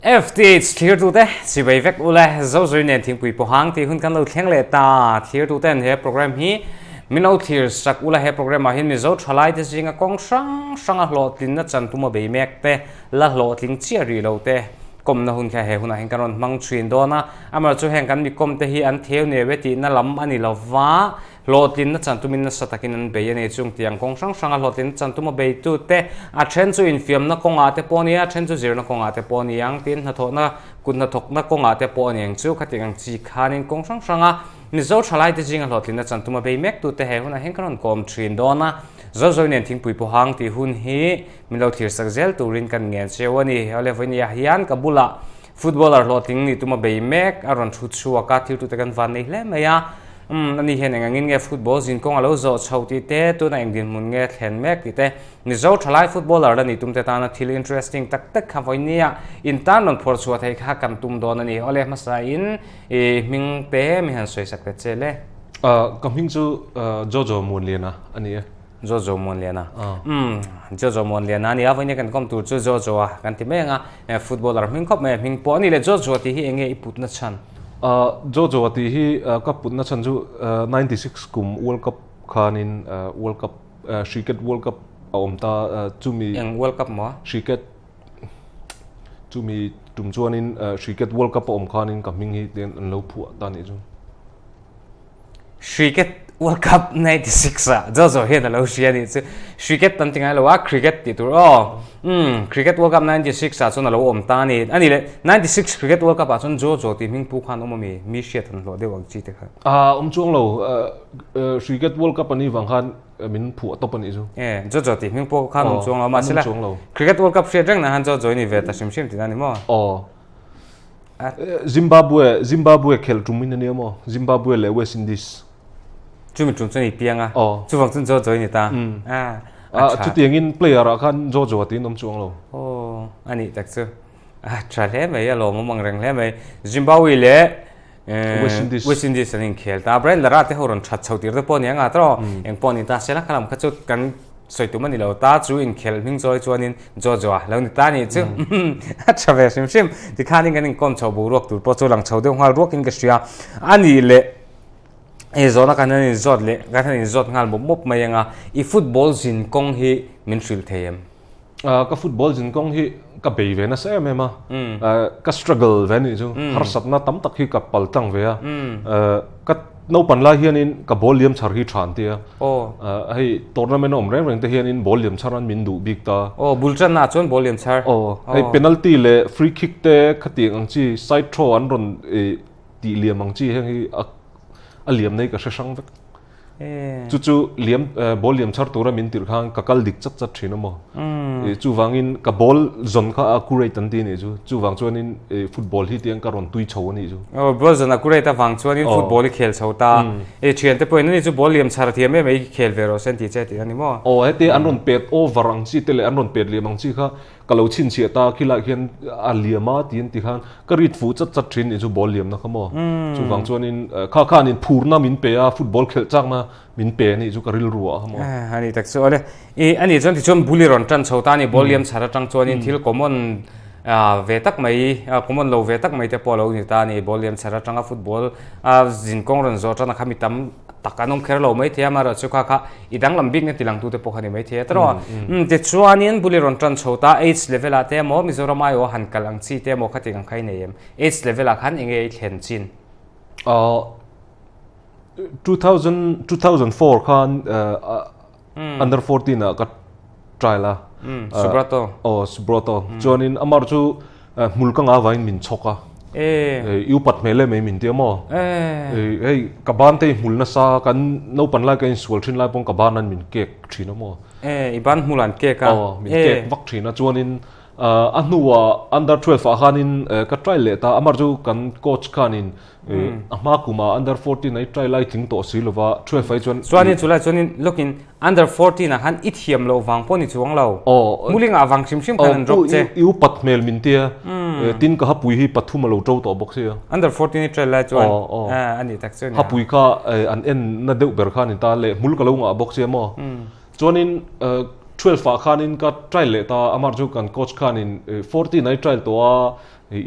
FTH clear tute si bai vek ule Zozoi nen Thingpui pawhang ti hun kan lo thleng le ta clear tute he program hi mino clear sak ula he program a hin mi zo thalai te jinga kong sang a hlo tin na chan tuma be mek te la hlo tling chia ri lo te kom na hun kha he hun a hen karon mang thin do na amar chu hen kan mi kom te hi an theu ne we ti na lam ani lova lotin na chantumin na satakin an be ne chung tiang kong sang a lotin chantuma be tu te a then chu in fiam na konga te ponia then chu zir na konga te poniang tin na thona kun na thok na konga te poniang chu khatingang chi khanin kong sanga mi zo thalai te jinga lotin na chantuma be mek tu te he hun a hen karon kom thin do na Zozoi nen Thingpui pawhang ti hun hi milo thir sak zel turin kan ngen chewani olevania hian kabula futbawllar loting ni tuma be mek aron thu chuwa ka thil tu te kan van nei hle maya ani hen angin nge football zin kong alo zo chauti te tu na engdin mun nge thlen mek ti te ni zo thalai footballer da ni tumte ta na thil interesting tak tak kha voinia in tan non for chuwa thai kha kam tum don ani ole masa in ming te mi han soi sak te chele kaming chu Jojo mun lena ani Jojo mon lena Jojo mon lena ni avanya kan kom tu chu Jojo a kan ti menga footballer ming khop me ming po ni le Jojo ti hi enge iput na chan Jojo ati hi kaput na chan chu 96 kum World Cup khanin World Cup cricket World Cup omta chumi eng World Cup mo cricket chumi tumchuanin cricket World Cup om khanin kaming hi ten an lo phu ta ni chu cricket World Cup 96 Jojo he da lo sia ni chu cricket tan tingai lo wa cricket ti tur cricket World Cup 96 chun lo om ta ni ani le 96 cricket World Cup chun Jojo ti ming pu khan mi shet an lo de wang chi te kha chuang lo cricket World Cup ani wang khan min phu top ani chu Jojo ti ming pu khan chuang lo ma sila cricket World Cup shet reng na han Jojo ni ve ta sim ti ani mo Zimbabwe khel tumin ani mo Zimbabwe le West Indies chumi chung chuni pianga chu wang chun Jojo ni ta chu tiangin player a khan Jojo ti nom chuang lo ani tak chu tra le mai lo mang reng le mai Zimbabwe le West Indies anin khel ta brain la ra te horon that chautir de pon yang a tro eng pon ni ta sela khalam khachu kan soi tu mani lo ta chu in khel ming joy chuanin Jojo a lo ni ta ni chu tra ve sim ti khanin kan kom chau bu rok tur po chu lang chau de hwal rok in ka sia ani le zona kanan zot le kanan zot ngal mop mayanga I football zin kong hi min sil them ka football zin kong hi ka be ve na se me ma ka struggle ve ni chu har satna tam tak hi ka pal tang ve ka no pan la hian in ka ball liam char hi than tia hei tournament om reng te hian in ball liam charan min du big ta bulchan na chon ball liam char hei penalty le free kick te khati ang chi side throw an ron ti liam ang chi heng hi liam nei ka sang vek chu liam ball liam char tura min tir khang kakal dik chat thina mo chu wangin ka ball zon kha accurate an ti ni chu wang chuanin football hi tiang karon tui chho ni chu ball zon accurate wang chuanin football hi khel chhota thian te point ni chu ball liam char thiam me khel vero sen ti che ti ani mo hete an ron pet over ang chi tele an ron pet liam ang chi kha kalau chin chia ta khila khian aliama tin ti khan ka rit fu chat thin ni chu ball liam na khamo chu wang chuanin kha nin phurna min pe a football khel chak na min pe ni chu karil ruwa khamo ani tak chu ole ani chon ti chon buliron tan chhota ni ball liam chara tang chuanin thil common ve tak mai common lo ve tak mai te polo ni ta ni ball liam chara tanga football zin kong ron zo tana khami tam takanom kherlo mai thia mara chukha kha idang lambik ne tilang tu te pokhani mai thia tro te chuanin buliron tan chhota age level a te mo mizoram ai o han kalang chi te mo khati gang khai nei em age level a khan enge thlen chin 2004 khan under 14 ka trial subrato chuanin amar chu mulkanga vain min choka yu pat mele me min ti mo ei kaban te mulna sa kan no pan la kan sual thin la pong kaban an min kek thina mo iban mulan ke ka min kek vak thina chuanin anuwa under 12 a khanin ka trial le ta amar chu kan coach khanin ama kuma under 14 ai try lai thing to silova 12 ai chuanin lokin under 14 a han ithiam lo wang poni chuang lo muling awang sim kan drop che yu pat mel min tia tin ka hapui hi pathum lo to to box ya under 14 try lai chuan ani tak chuan hapui kha an en na deu ber khan ta le mul ka lo nga box ya mo chuanin 12 khanin ka trial le ta amar chu kan coach khanin 40 nai trial to a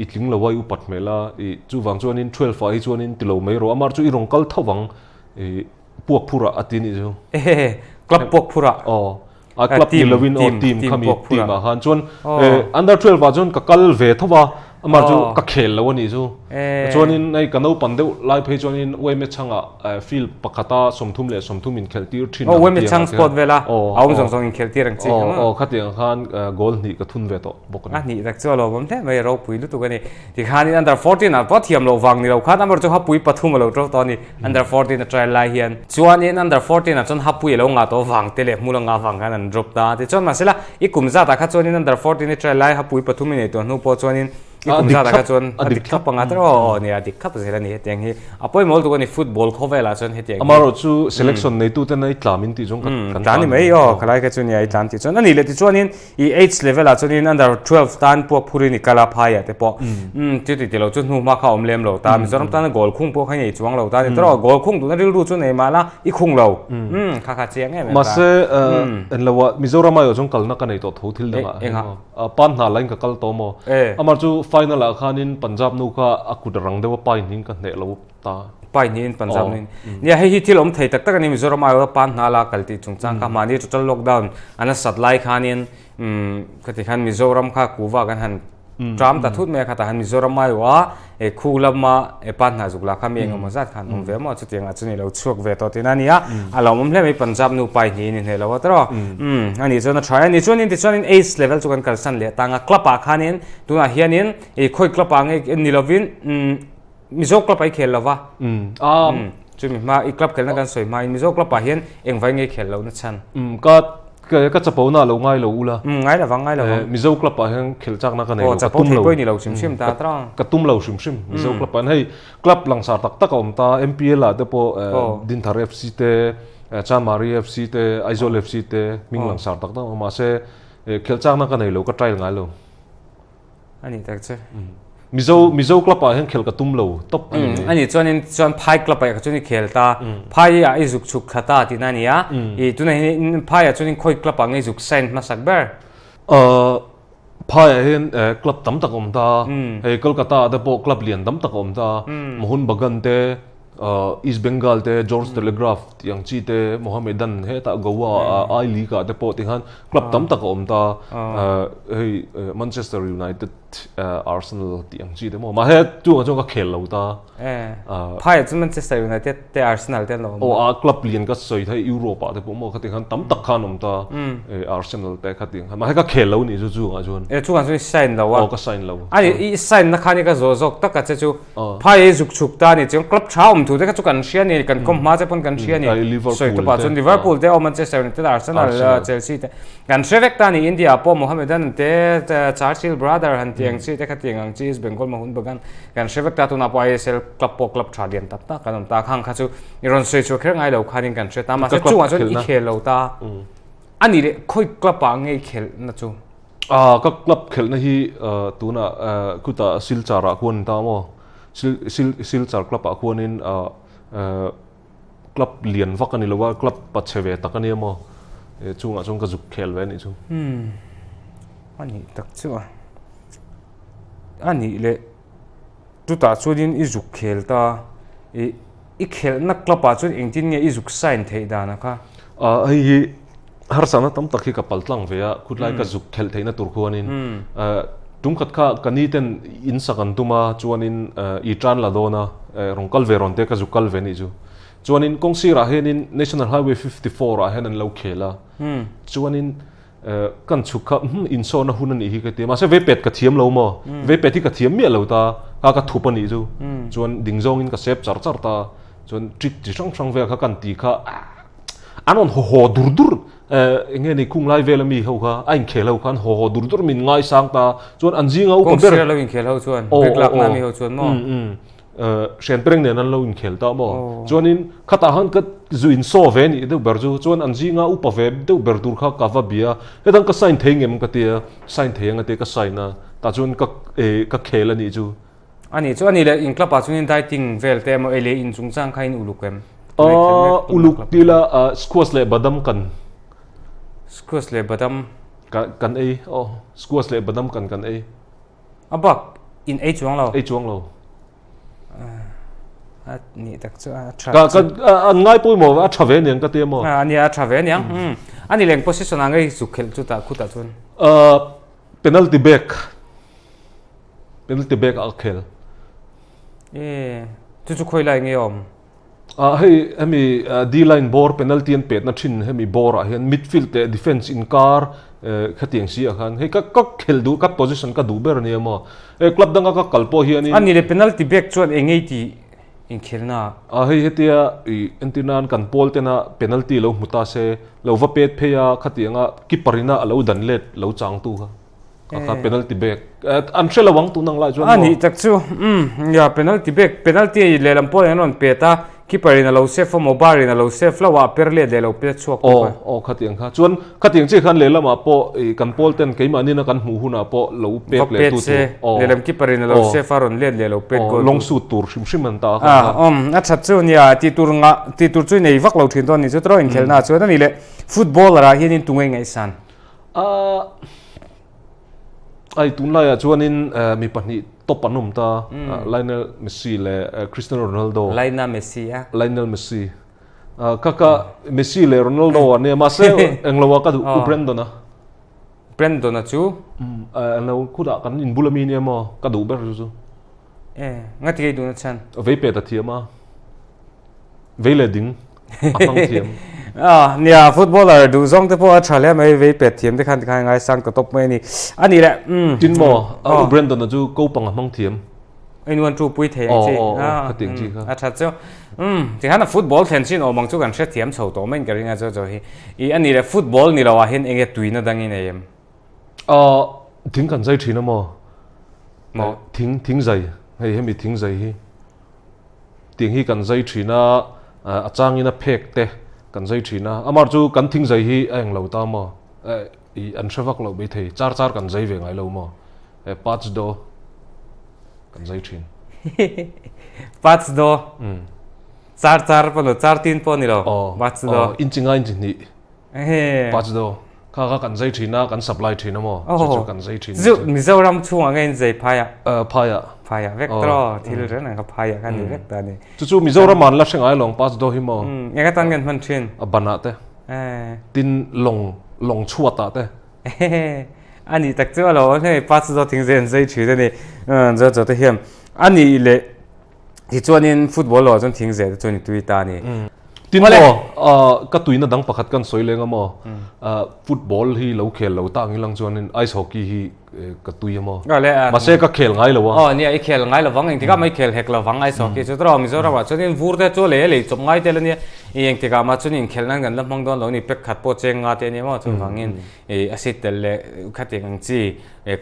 itling lawai upat mela chu wang chuanin 12 ai chuanin tilo mai ro amar chu irong kal thawang puak phura atini chu club puak phura a club lovin or team khami team a han chuan under 12 a chuan ka kal ve thawa amar chu ka khel lo ni chu chuanin nei kanau pandeu lai phei chuanin weme changa field pakhata somthum le somthum in kheltir thin weme chang sport vela aum song song in kheltir ang chi khatiang khan goal ni ka thun ve to bokani ni rak chu lo bom the mai ro pui lu tu gani ti khan under 14 a pathiam lo wang ni lo khan amar chu ha pui pathum lo tro to ni under 14 a trial lai hian chuanin under 14 a chon ha pui lo nga to wang te le mulanga wang kan an drop ta ti chon masela i kumza ta kha chuanin under 14 a trial lai ha pui pathum ni to nu po chuanin kumza ta kha chon adik khap panga tro ni adik khap zela ni heteng hi apoi mol tu gani football khowela chon heteng amaro chu selection nei tu te nei tlamin ti jong kan tani mai khalai ka chu ni ai tlan ti chon ani le ti chuanin i age level a chuanin under 12 tan po phuri ni kala phaya te po ti lo chu nu ma kha om lem lo ta mizoram tan gol khung po khani chuang lo ta ni tro gol khung tu na ril ru chu nei mala i khung lo kha chiang em ma se en lawa mizoram ayo jong kalna ka nei to tho thil da pan na line ka kal to mo amar chu final a khanin punjab nu ka akudarang dewa pai ning ka ne lo ta pai nin punjab nin nia hi thil om thei tak tak ani mizoram ayo pan na la kalti chungchang ka mani total lockdown ana satlai khanin kati khan mizoram kha kuwa kan han tram ta thut me kha ta han mizoram ayo wa khulama pan na zukla kha me ngom zat khan ve mo chutiang a chuni lo chuak ve to tinania alom hle me punjab nu pai ni ne lo tro ani chona try ani chonin ace level chukan kalsan le tanga club a khanin tuna hianin khoi club a nge nilovin mizo club ai khel lawa chumi ma I club khelna kan soi ma mizo club a hian engwai nge khel lo na chan ka chapo na lo ngai lo ula ngai la wang ngai la mizo club a hang khel chak na ka nei chapo thei poi ni lo sim ta tra ka tum lo sim mizo club an hei club langsar tak om ta MPL a te po din thar FC te chamari FC te aizol FC te ming langsar tak ta ma se khel chak na ka nei lo ka trial ngai lo ani tak che mizo club a hang khel ka tum lo top ani chuan phai club a chuni khel ta phai a izuk chuk khata tinania I tuna phai a chuni khoi club a ngai zuk sign na sakber phai hen club tam tak om ta hey kolkata da po club lian tam tak om ta mohun bagan te East Bengal te George Telegraph yang chi te Mohammedan he ta gowa ai li ka te po tingan club tam tak om ta hey Manchester United Arsenal tiang chi te mo ma he tu ka khel lo ta phai chu Manchester United te Arsenal te lo a club lian ka soi thai Europe te po mo ka tingan tam tak khan om ta Arsenal te ka ting ma he ka khel lo ni chu nga chun chu kan sign lo ka sign lo ani I sign na khani ka Jojo tak ka chu phai zuk chuk ta ni chung club chaum thu te ka chu kan shia ni kan kom ma che pon kan shia ni soi to pa chun Liverpool te Manchester United Arsenal Chelsea te kan shevek ta ni India po Mohammedan te Churchill brother han tiang chi te kha tiang ang chi East Bengal ma hun bagan kan shevek ta tu na pa ISL club thadian tak ta kan ta khang kha chu iron soi chu kher ngai lo khanin kan she ta ma se chu wa chu I khel lo ta ani le khoi club pa ngai khel na chu ka club khel na hi tu na kuta silchara kun ta mo silchar club a kuanin club lian vak ani lowa club pacheve takani mo chunga chung ka juk khel ve ni chu ani tak chu ani le tu ta chuin I juk khel ta I khel na club a chuin engtin nge I juk sign thei da na kha ai har sana tam takhi ka paltlang ve a khutlai ka juk khel theina tur khuanin tum khat kha kani ten in sakan tuma chuanin I tran la dona rongkal ve ron te ka juk kal ve ni chu chuanin kongsira henin National Highway 54 a henan lo khela chuanin kan chukha in so na hunan hi ka te ma se ve pet ka thiam lo mo ve pet hi ka thiam mi lo ta ka thupani chu chuan dingjong in ka sep char ta chuan trick chi sang ve kha kan ti kha anon ho dur nge ni kung lai velami ho kha ain khelo khan ho dur min ngai sang ta chuan anjinga u ber lo in khel ho chuan beklak na mi ho chuan mo shen preng ne nan lo in khel ta mo chuanin khata han ka zuin so ve ni de ber chu chuan anjinga u pa ve de ber dur kha ka va bia hedang ka sign thengem ka te sign theng te ka sign na ta chuan ka khel ani chu ani chu ani le in club a chuin dieting vel te mo ele in chungchang khain ulukem uluk tila squash le badam kan squash le badam kan A squash le badam kan A abak in A chuang lo ni tak chu ngai pui mo thave niang ka te mo ani thave niang ani leng position angai su khel chu ta khuta chun penalty back al khel chu khoi lai nge om hei hemi D line bor penalty an pet na thin hemi bor a hian midfield te defense in car khatiang si a khan hei ka khel du ka position ka du ber ni mo club danga ka kalpo hian ani le penalty back chuan engei ti in khelna hei hetia antinan kan pol tena penalty lo muta se lo va pet pheya khatianga kiparina alo dan let lo chang tu ka penalty back an shela wang tu nang la chuan ani tak chu ya penalty back penalty le lam pol enon peta keeper lo save mo bar in lo save lawa perle de lo pe chuak khatiang kha chuan khatiang che khan le lama po kan pol ten keima ni na kan hu huna po lo pek le tu le lam keeper in lo save aron le lo pe go long su tur shim an ta a that chu nia ti tur chu nei vak lo thin don ni chu tro in khelna chu ni le footballer a hian in tungai ngai san ai tun lai chuan in mi pahnih top anum ta Lionel Messi le Cristiano Ronaldo Lionel Messi kaka Messi le Ronaldo ane ma se englowa ka du Brandon chu no khuda kan in bulami ne mo ka du ber chu ngati ge du na chan ve pe ta thiama ve le ding apang thiam nia footballer du zong te po Australia mai ve pet thiam te khan khai ngai sang ka top mai ni ani le tin mo Brandon chu ko pang hmang thiam anyone tu pui the chi khating chi kha acha chu ti hana football then chin omang chu kan she thiam chho to men ka ringa Jojo hi I ani le football ni lawa hin enge tuina dangi nei em thing kan zai thina mo thing zai hei hemi thing zai hi ting hi kan zai thina achangina phek te kan zai thina amar chu kan thing zai hi eng lo ta mo an shawak lo be thei char kan zai ve ngai lo mo pach do kan zai thin pach do char po lo char tin po ni lo pach do inchinga ni pach do kha kan zai thina kan supply thina mo chu kan zai thin zu Mizoram chu angen zai phaya vector thil ren ang phaya kan ni vector ni chu Mizoram man la sengai long pach do hi mo nga tan gan man thin abana te tin long chuata te ani tak chu lo ne pach do thing zen zai thi de ni Jojo te hiam ani le ti chuanin football lo chon thing ze chon tui ta ni tin mo ka tuina dang pakhat kan soilenga mo football hi lo khel lo ta ngilang chuanin ice hockey hi ka tuia mo ma se ka khel ngai lo ni ai khel ngai lo wang eng tika mai khel hek lo wang ice hockey chu tro Mizoram wa chuanin vur te chu le chom ngai te le ni eng tika ma chuanin khelnan gan lamang don lo ni pek khat po cheng nga te ni mo chu wangin asit tel le khating ang chi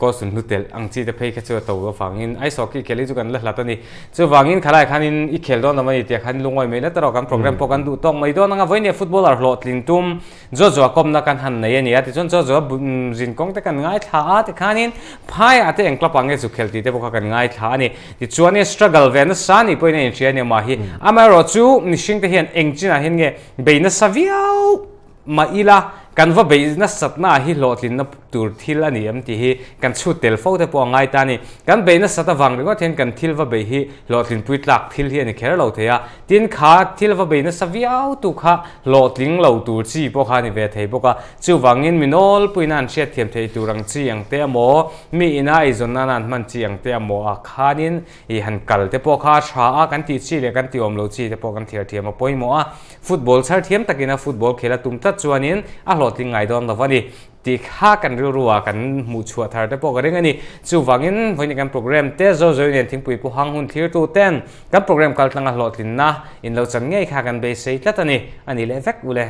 ko sun nutel ang chi te phei kha chu to go wangin ice hockey kheli chu kan la hla ta ni chu wangin khalai khanin I khel don ma ni te khan lungoi me la tro kan program po kan du tong mai don nga voine footballer hlot lin tum Jojo kom na kan han nei ni ati chon Jojo jin kong te kan ngai tha te khanin phai ate engkla pange chu khelti te bo kan ngai tha ni ti chuani struggle ven sani poine in chiani ma hi amaro chu nishing te hian engchina hin nge beina saviau ma ila kan va beina satna hi lotlin na tur thil ani am ti hi kan chu tel fo te po ngai ta ni kan beina sata wang ringo then kan thil va be hi lotlin puitlak thil hi ani kher lo theya tin kha thil va beina saviau tu kha lotling lo tur chi po kha ni ve thei boka chu wangin minol puinan she thiam thei turang chi ang te mo mi ina I zonna nan man chi ang te mo a khanin I han kal te po kha tha a kan ti chi le kan ti om lo chi te po kan thir thiam a poi mo a football char thiam takina football khela tum ta chuanin a loting ngai don lovani ti kha kan ruwa kan mu chua thar te po garing ani chu wangin voini kan program te Zozoi nen Thingpui po hang hun thir tu ten kan program kal tanga hlotlin na in lo chan ngei kha kan be sei tlatani ani le vek ule